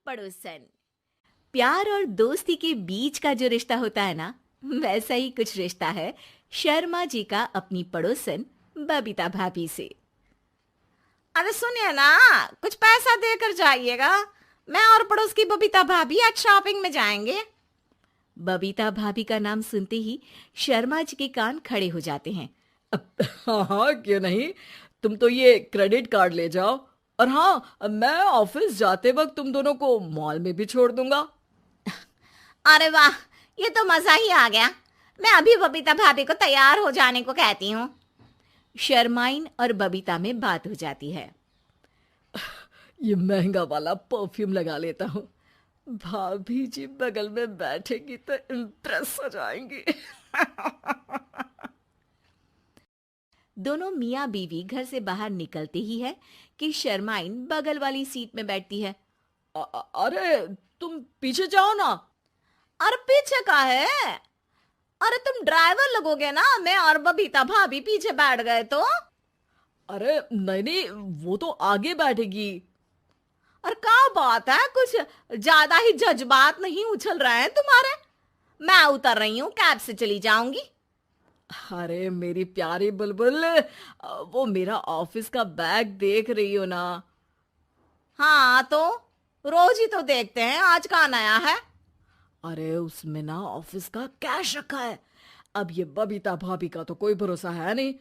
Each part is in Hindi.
पड़ोसन। प्यार और दोस्ती के बीच का जो रिश्ता होता है ना, वैसा ही कुछ रिश्ता है शर्मा जी का अपनी पड़ोसन बबीता भाभी से। अरे सुनिए ना, कुछ पैसा देकर जाइएगा। मैं और पड़ोस की बबीता भाभी आज शॉपिंग में जाएंगे। बबीता भाभी का नाम सुनते ही शर्मा जी के कान खड़े हो जाते हैं। हाँ हाँ, क्यों नहीं। तुम तो ये क्रेडिट कार्ड ले जाओ, और हाँ, मैं ऑफिस जाते वक्त तुम दोनों को मॉल में भी छोड़ दूंगा। अरे वाह, ये तो मजा ही आ गया। मैं अभी बबीता भाभी को तैयार हो जाने को कहती हूँ। शर्माइन और बबीता में बात हो जाती है। ये महंगा वाला परफ्यूम लगा लेता हूँ, भाभी जी बगल में बैठेगी तो इम्प्रेस हो जाएंगी। दोनों मियाँ बीवी घर से बाहर निकलते ही है कि शर्माइन बगल वाली सीट में बैठती है। अरे तुम पीछे जाओ ना। अरे पीछे का है? अरे तुम ड्राइवर लगोगे ना, मैं और बबीता भाभी पीछे बैठ गए तो। अरे नहीं नहीं, वो तो आगे बैठेगी। और क्या बात है, कुछ ज्यादा ही जज्बात नहीं उछल रहे हैं तुम्हारे? मैं उतर रही हूँ, कैब से चली जाऊंगी। अरे मेरी प्यारी बुलबुल, वो मेरा ऑफिस का बैग देख रही हो ना? हाँ तो रोज ही तो देखते हैं, आज का नया है? अरे उसमें ना ऑफिस का कैश रखा है। अब ये बबीता भाभी का तो कोई भरोसा है नहीं,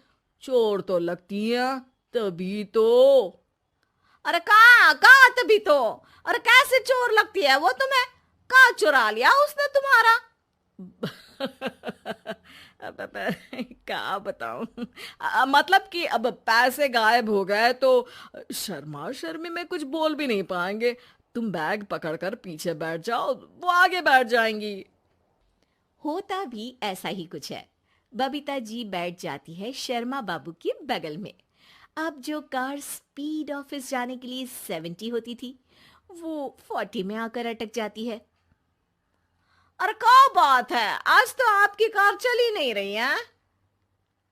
चोर तो लगती है तभी तो। अरे कहाँ तभी तो। अरे कैसे चोर लगती है वो तुम्हें? कहाँ चुरा लिया उसने तुम्हारा? अब क्या बताऊं। मतलब कि अब पैसे गायब हो गए तो शर्मा शर्मी में कुछ बोल भी नहीं पाएंगे। तुम बैग पकड़कर पीछे बैठ जाओ, वो आगे बैठ जाएंगी। होता भी ऐसा ही कुछ है। बबीता जी बैठ जाती है शर्मा बाबू के बगल में। अब जो कार स्पीड ऑफिस जाने के लिए 70 होती थी, वो 40 में आकर अटक जाती है। अरे क्या बात है, आज तो आपकी कार चली नहीं रही है।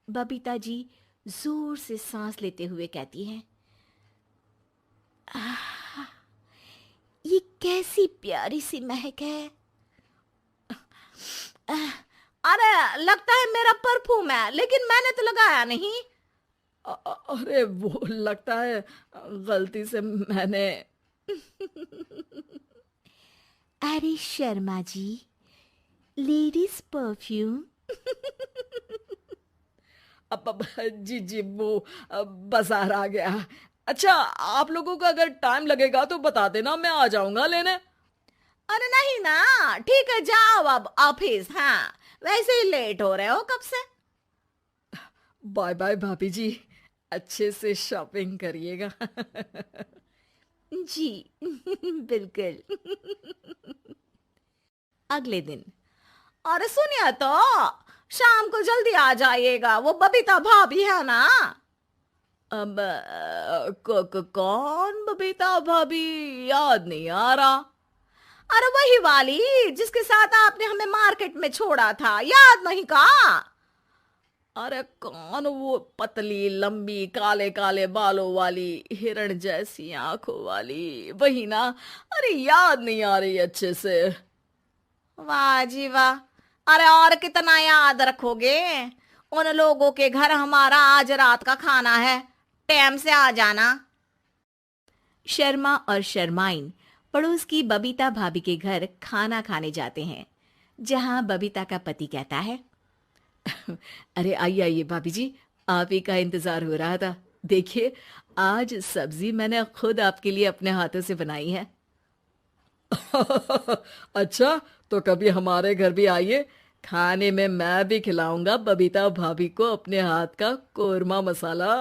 बबीता जी जोर से सांस लेते हुए कहती हैं, ये कैसी प्यारी सी महक है। अरे लगता है मेरा परफ्यूम है, लेकिन मैंने तो लगाया नहीं। अरे वो लगता है गलती से मैंने। अरे शर्मा जी, लेडीज परफ्यूम। अब जी जी, वो बाजार आ गया। अच्छा, आप लोगों का अगर टाइम लगेगा तो बता देना, मैं आ जाऊंगा लेने। अरे नहीं ना, ठीक है जाओ अब ऑफिस। हाँ वैसे ही लेट हो रहे हो कब से। बाय बाय भाभी जी, अच्छे से शॉपिंग करिएगा। जी बिल्कुल। अगले दिन। अरे सुनिए तो, शाम को जल्दी आ जाइएगा, वो बबीता भाभी है ना? अब कौन बबीता भाभी? याद नहीं आ रहा। अरे वही वाली जिसके साथ आपने हमें मार्केट में छोड़ा था, याद नहीं का? अरे कौन वो पतली लंबी काले काले बालों वाली हिरण जैसी आंखों वाली, वही ना? अरे याद नहीं आ रही अच्छे से। वाह जी वाह। अरे और कितना याद रखोगे? उन लोगों के घर हमारा आज रात का खाना है, टाइम से आ जाना। शर्मा और शर्माइन पड़ोस की बबीता भाभी के घर खाना खाने जाते हैं, जहां बबीता का पति कहता है, अरे आइए आइए भाभी जी, आप ही का इंतजार हो रहा था। देखिए, आज सब्जी मैंने खुद आपके लिए अपने हाथों से बनाई है। अच्छा, तो कभी हमारे घर भी आइए, खाने में मैं भी खिलाऊंगा बबीता भाभी को अपने हाथ का कोरमा मसाला।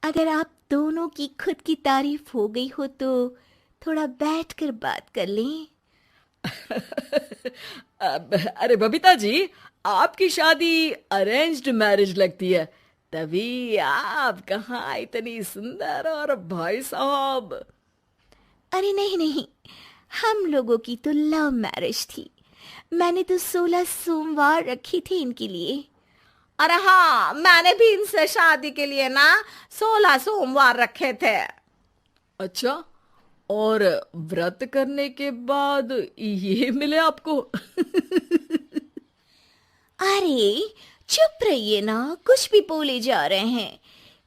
अगर आप दोनों की खुद की तारीफ हो गई हो तो थोड़ा बैठकर बात कर लें। अरे बबीता जी, आपकी शादी अरेंज्ड मैरिज लगती है, तभी आप कहाँ इतनी सुंदर, और भाई साहब। अरे नहीं नहीं, हम लोगों की तो लव मैरिज थी। मैंने तो 16 सोमवार रखी थी इनके लिए। अरे हाँ, मैंने भी इनसे शादी के लिए ना 16 सोमवार रखे थे। अच्छा, और व्रत करने के बाद ये मिले आपको? अरे चुप रहिए ना, कुछ भी बोले जा रहे हैं।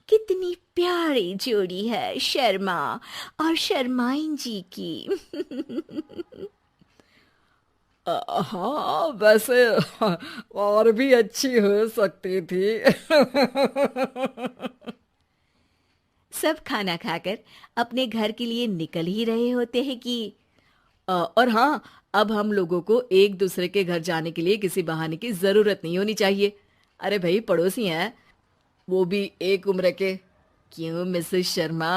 कितनी प्यारी जोड़ी है शर्मा और शर्माइन जी की। हाँ वैसे और भी अच्छी हो सकती थी। सब खाना खाकर अपने घर के लिए निकल ही रहे होते हैं कि और हाँ, अब हम लोगों को एक दूसरे के घर जाने के लिए किसी बहाने की जरूरत नहीं होनी चाहिए। अरे भाई पड़ोसी हैं, वो भी एक उम्र के। क्यों मिसेस शर्मा?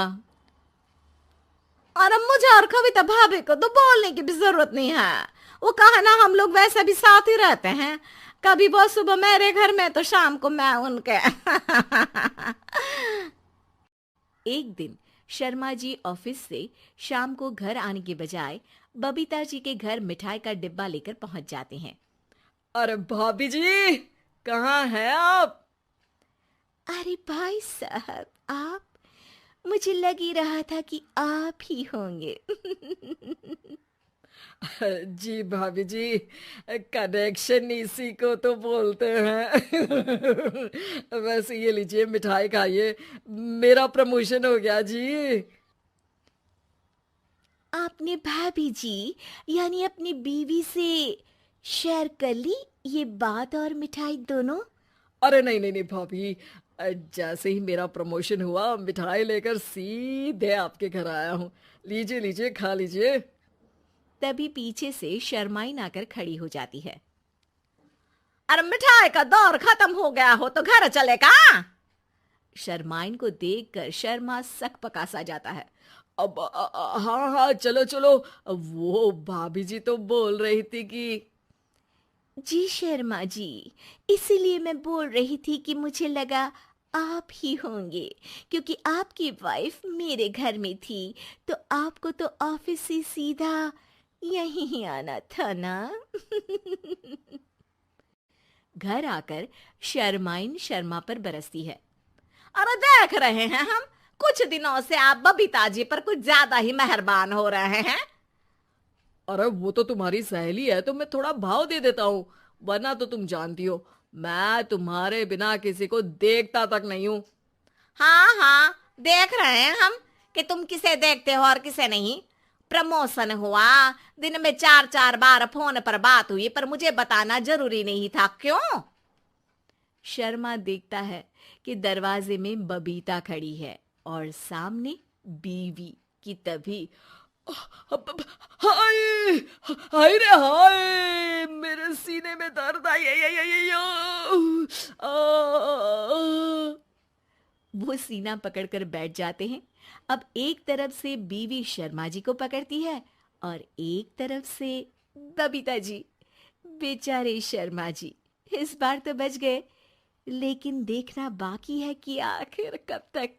और अब मुझे और कविता भाभी को तो बोलने की भी जरूरत नहीं है। वो कहा ना, हम लोग वैसे भी साथ ही रहते हैं। कभी वो सुबह मेरे घर में तो शाम को मैं उनके। एक दिन शर्मा जी ऑफिस से शाम को घर आने के बजाय बबीता जी के घर मिठाई का डिब्बा लेकर पहुंच जाते हैं। अरे भाभी जी, कहाँ हैं आप? अरे भाई साहब, आप? मुझे लग ही रहा था कि आप ही होंगे। जी भाभी जी, कनेक्शन इसी को तो बोलते हैं। वैसे ये लीजिए, मिठाई खाइए, मेरा प्रमोशन हो गया जी। आपने भाभी जी यानी अपनी बीवी से शेयर कर ली ये बात और मिठाई दोनों? अरे नहीं नहीं नहीं भाभी, जैसे ही मेरा प्रमोशन हुआ मिठाई लेकर सीधे आपके घर आया हूँ। लीजिए लीजिए, खा लीजिए। तभी पीछे से शर्माइन आकर खड़ी हो जाती है। अरे मिठाई का दौर खत्म हो गया हो तो घर चले का? शर्माइन को देखकर शर्मा सकपका सा जाता है। अब हाँ हाँ, चलो चलो। वो भाभी जी तो बोल रही थी कि जी शर्मा जी, इसीलिए मैं बोल रही थी कि मुझे लगा आप ही होंगे, क्योंकि आपकी वाइफ मेरे घर में थी तो आपको तो ऑफिस से सीधा यहीं ही आना था ना। घर आकर शर्माइन शर्मा पर बरसती है। अरे देख रहे हैं हम, कुछ दिनों से आप बबीता जी पर कुछ ज्यादा ही मेहरबान हो रहे हैं। अरे वो तो तुम्हारी सहेली है तो मैं थोड़ा भाव दे देता हूँ, वरना तो तुम जानती हो मैं तुम्हारे बिना किसी को देखता तक नहीं हूँ। हाँ हाँ, देख रहे हैं हम कि तुम किसे देखते हो और किसे नहीं। प्रमोशन हुआ, दिन में 4-4 बार फोन पर बात हुई, पर मुझे बताना जरूरी नहीं था, क्यों? शर्मा देखता है कि दरवाजे में बबीता खड़ी है और सामने बीवी की। तभी हाय हाय रे हाय, मेरे सीने में दर्द आई वो सीना पकड़कर बैठ जाते हैं। अब एक तरफ से बीवी शर्मा जी को पकड़ती है और एक तरफ से बबीता जी। बेचारे शर्मा जी इस बार तो बच गए, लेकिन देखना बाकी है कि आखिर कब तक।